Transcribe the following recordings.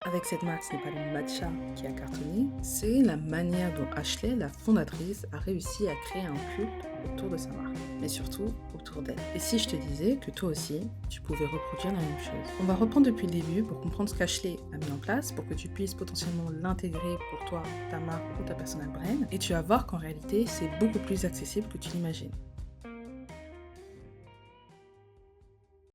avec cette marque, ce n'est pas le matcha qui a cartonné, c'est la manière dont Ashley, la fondatrice, a réussi à créer un culte autour de sa marque, mais surtout autour d'elle. Et si je te disais que toi aussi, tu pouvais reproduire la même chose? On va reprendre depuis le début pour comprendre ce qu'Ashley a mis en place, pour que tu puisses potentiellement l'intégrer pour toi, ta marque ou ta personal brand, et tu vas voir qu'en réalité, c'est beaucoup plus accessible que tu l'imagines.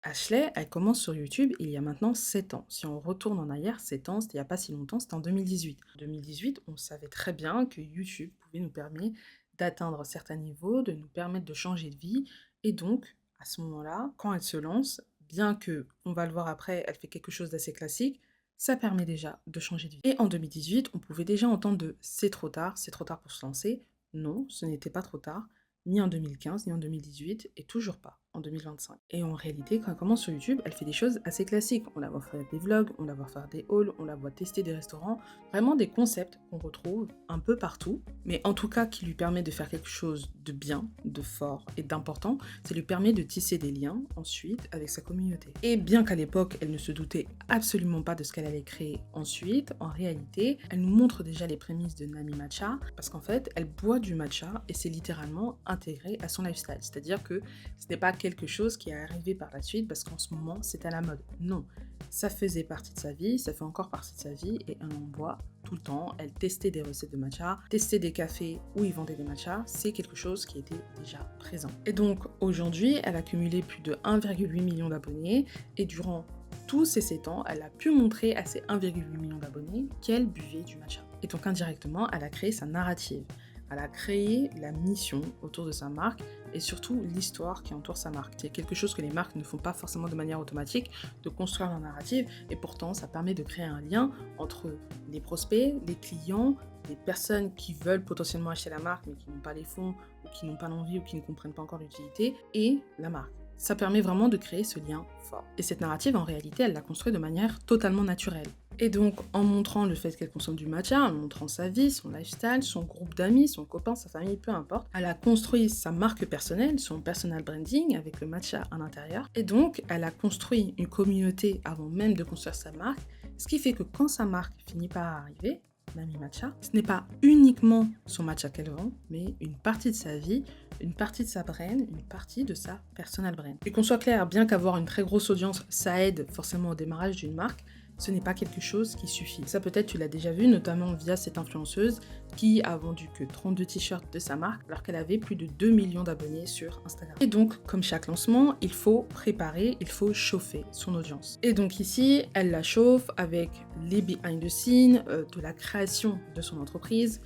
Ashley, elle commence sur YouTube il y a maintenant 7 ans. Si on retourne en arrière, 7 ans, c'était il n'y a pas si longtemps, c'était en 2018. En 2018, on savait très bien que YouTube pouvait nous permettre d'atteindre certains niveaux, de nous permettre de changer de vie. Et donc, à ce moment-là, quand elle se lance, bien que, on va le voir après, elle fait quelque chose d'assez classique, ça permet déjà de changer de vie. Et en 2018, on pouvait déjà entendre de c'est trop tard pour se lancer. Non, ce n'était pas trop tard, ni en 2015, ni en 2018, et toujours pas en 2025. Et en réalité, quand elle commence sur YouTube, elle fait des choses assez classiques. On la voit faire des vlogs, on la voit faire des hauls, on la voit tester des restaurants, vraiment des concepts qu'on retrouve un peu partout, mais en tout cas qui lui permet de faire quelque chose de bien, de fort et d'important, ça lui permet de tisser des liens ensuite avec sa communauté. Et bien qu'à l'époque, elle ne se doutait absolument pas de ce qu'elle allait créer ensuite, en réalité, elle nous montre déjà les prémices de Nami Matcha, parce qu'en fait, elle boit du matcha et c'est littéralement intégré à son lifestyle. C'est-à-dire que ce n'est pas quelque chose qui est arrivé par la suite parce qu'en ce moment, c'est à la mode. Non, ça faisait partie de sa vie, ça fait encore partie de sa vie et elle en boit tout le temps. Elle testait des recettes de matcha, testait des cafés où ils vendaient des matchas, c'est quelque chose qui était déjà présent. Et donc aujourd'hui, elle a cumulé plus de 1,8 million d'abonnés et durant tous ces 7 ans, elle a pu montrer à ses 1,8 million d'abonnés qu'elle buvait du matcha. Et donc indirectement, elle a créé sa narrative. Elle a créé la mission autour de sa marque et surtout l'histoire qui entoure sa marque. C'est quelque chose que les marques ne font pas forcément de manière automatique, de construire leur narrative, et pourtant ça permet de créer un lien entre les prospects, les clients, les personnes qui veulent potentiellement acheter la marque mais qui n'ont pas les fonds ou qui n'ont pas l'envie ou qui ne comprennent pas encore l'utilité, et la marque. Ça permet vraiment de créer ce lien fort. Et cette narrative, en réalité, elle l'a construite de manière totalement naturelle. Et donc, en montrant le fait qu'elle consomme du matcha, en montrant sa vie, son lifestyle, son groupe d'amis, son copain, sa famille, peu importe, elle a construit sa marque personnelle, son personal branding avec le matcha à l'intérieur. Et donc, elle a construit une communauté avant même de construire sa marque, ce qui fait que quand sa marque finit par arriver, Nami Matcha, ce n'est pas uniquement son matcha qu'elle vend, mais une partie de sa vie, une partie de sa brand, une partie de sa personal brand. Et qu'on soit clair, bien qu'avoir une très grosse audience, ça aide forcément au démarrage d'une marque, ce n'est pas quelque chose qui suffit. Ça peut-être tu l'as déjà vu, notamment via cette influenceuse qui a vendu que 32 t-shirts de sa marque alors qu'elle avait plus de 2 millions d'abonnés sur Instagram. Et donc, comme chaque lancement, il faut préparer, il faut chauffer son audience. Et donc ici, elle la chauffe avec les behind the scenes, de la création de son entreprise.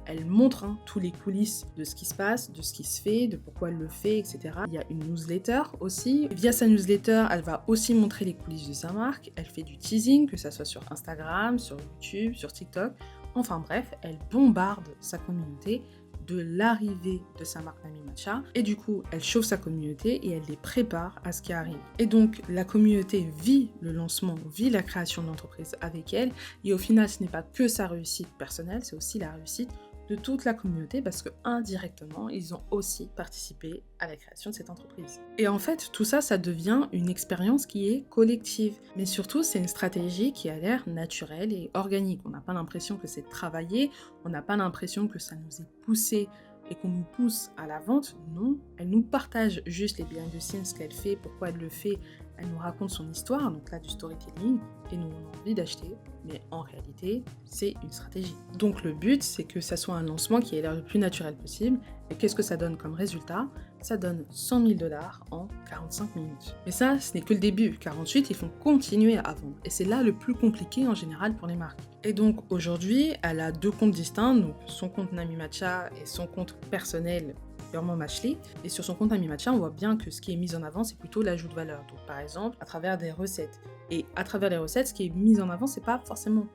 Elle montre tous les coulisses de ce qui se passe, de ce qui se fait, de pourquoi elle le fait, etc. Il y a une newsletter aussi. Via sa newsletter, elle va aussi montrer les coulisses de sa marque. Elle fait du teasing, que ça soit sur Instagram, sur YouTube, sur TikTok. Enfin bref, elle bombarde sa communauté de l'arrivée de sa marque Nami Matcha. Et du coup, elle chauffe sa communauté et elle les prépare à ce qui arrive. Et donc, la communauté vit le lancement, vit la création de l'entreprise avec elle. Et au final, ce n'est pas que sa réussite personnelle, c'est aussi la réussite de toute la communauté parce que indirectement, ils ont aussi participé à la création de cette entreprise. Et en fait, tout ça, ça devient une expérience qui est collective. Mais surtout, c'est une stratégie qui a l'air naturelle et organique. On n'a pas l'impression que c'est travaillé, on n'a pas l'impression que ça nous est poussé et qu'on nous pousse à la vente. Non, elle nous partage juste les behind the scenes, ce qu'elle fait, pourquoi elle le fait. Elle nous raconte son histoire, donc là du storytelling, et nous on a envie d'acheter, mais en réalité, c'est une stratégie. Donc le but, c'est que ça soit un lancement qui ait l'air le plus naturel possible, et qu'est-ce que ça donne comme résultat? Ça donne 100 000 $ en 45 minutes. Mais ça, ce n'est que le début, car ensuite, ils font continuer à vendre, et c'est là le plus compliqué en général pour les marques. Et donc aujourd'hui, elle a 2 comptes distincts, donc son compte Nami Matcha et son compte personnel purement Matchly. Et sur son compte Nami Matcha, on voit bien que ce qui est mis en avant, c'est plutôt l'ajout de valeur. Donc par exemple, à travers des recettes. Et à travers les recettes, ce qui est mis en avant, c'est pas forcément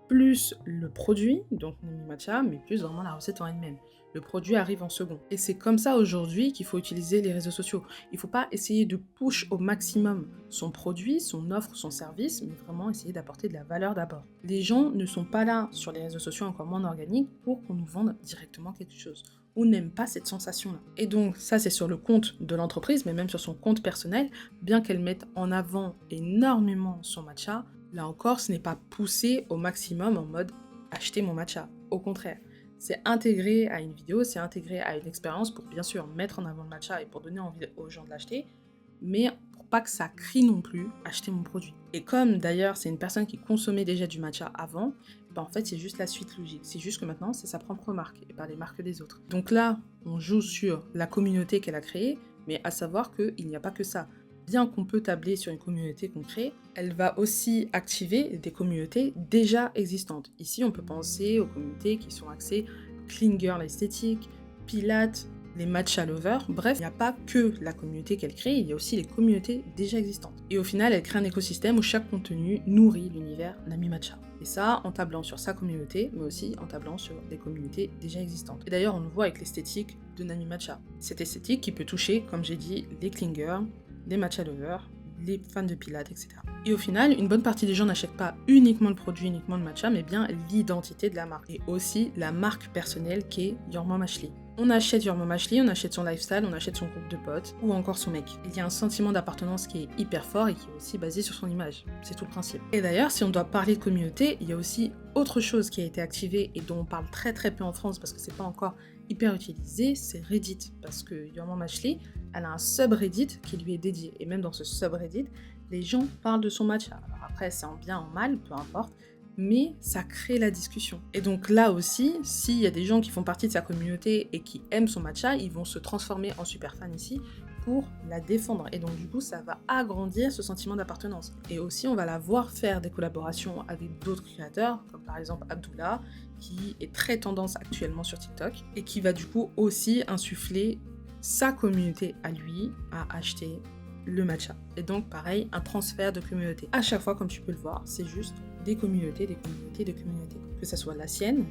plus le produit, donc Nami Matcha, mais plus vraiment la recette en elle-même. Le produit arrive en second. Et c'est comme ça aujourd'hui qu'il faut utiliser les réseaux sociaux. Il ne faut pas essayer de push au maximum son produit, son offre, son service, mais vraiment essayer d'apporter de la valeur d'abord. Les gens ne sont pas là sur les réseaux sociaux, encore moins en organique, pour qu'on nous vende directement quelque chose, ou n'aiment pas cette sensation-là. Et donc ça, c'est sur le compte de l'entreprise, mais même sur son compte personnel, bien qu'elle mette en avant énormément son matcha, Là encore, ce n'est pas poussé au maximum en mode acheter mon matcha. Au contraire, c'est intégré à une vidéo, c'est intégré à une expérience pour bien sûr mettre en avant le matcha et pour donner envie aux gens de l'acheter, mais pour pas que ça crie non plus acheter mon produit. Et comme d'ailleurs c'est une personne qui consommait déjà du matcha avant, ben en fait c'est juste la suite logique. C'est juste que maintenant c'est sa propre marque et pas les marques des autres. Donc là, on joue sur la communauté qu'elle a créée, mais à savoir qu'il n'y a pas que ça. Bien qu'on peut tabler sur une communauté qu'on crée, elle va aussi activer des communautés déjà existantes. Ici, on peut penser aux communautés qui sont axées clean girl esthétique, pilates, les matcha lovers, bref, il n'y a pas que la communauté qu'elle crée, il y a aussi les communautés déjà existantes. Et au final, elle crée un écosystème où chaque contenu nourrit l'univers Nami Matcha. Et ça, en tablant sur sa communauté, mais aussi en tablant sur des communautés déjà existantes. Et d'ailleurs, on le voit avec l'esthétique de Nami Matcha. Cette esthétique qui peut toucher, comme j'ai dit, les clean girls, les matcha lovers, les fans de pilates, etc. Et au final, une bonne partie des gens n'achètent pas uniquement le produit, uniquement le matcha, mais bien l'identité de la marque. Et aussi la marque personnelle qui est Your Mom Ashley. On achète Your Mom Ashley, on achète son lifestyle, on achète son groupe de potes, ou encore son mec. Il y a un sentiment d'appartenance qui est hyper fort et qui est aussi basé sur son image. C'est tout le principe. Et d'ailleurs, si on doit parler de communauté, il y a aussi autre chose qui a été activée et dont on parle très très peu en France parce que c'est pas encore hyper utilisé, c'est Reddit. Parce que Your Mom Ashley, elle a un subreddit qui lui est dédié. Et même dans ce subreddit, les gens parlent de son matcha. Alors après, c'est en bien, en mal, peu importe, mais ça crée la discussion. Et donc là aussi, s'il y a des gens qui font partie de sa communauté et qui aiment son matcha, ils vont se transformer en super fans ici pour la défendre. Et donc du coup, ça va agrandir ce sentiment d'appartenance. Et aussi, on va la voir faire des collaborations avec d'autres créateurs, comme par exemple Abdullah, qui est très tendance actuellement sur TikTok, et qui va du coup aussi insuffler sa communauté à lui à acheter le matcha. Et donc pareil, un transfert de communauté. À chaque fois, comme tu peux le voir, c'est juste des communautés, des communautés, des communautés. Que ça soit la sienne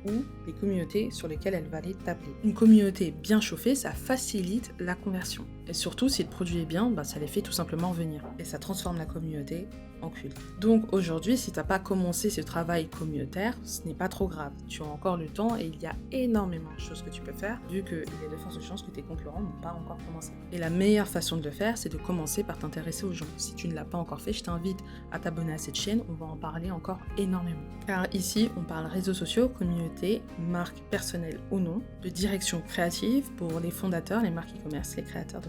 ou les communautés sur lesquelles elle va aller t'appeler. Une communauté bien chauffée, ça facilite la conversion. Et surtout, si le produit est bien, ça les fait tout simplement venir. Et ça transforme la communauté en culte. Donc aujourd'hui, si t'as pas commencé ce travail communautaire, ce n'est pas trop grave. Tu as encore le temps et il y a énormément de choses que tu peux faire, vu qu'il y a de fortes chances que tes concurrents n'ont pas encore commencé. Et la meilleure façon de le faire, c'est de commencer par t'intéresser aux gens. Si tu ne l'as pas encore fait, je t'invite à t'abonner à cette chaîne, on va en parler encore énormément. Car ici, on parle réseaux sociaux, communauté, marque personnelle ou non, de direction créative pour les fondateurs, les marques e-commerce, les créateurs de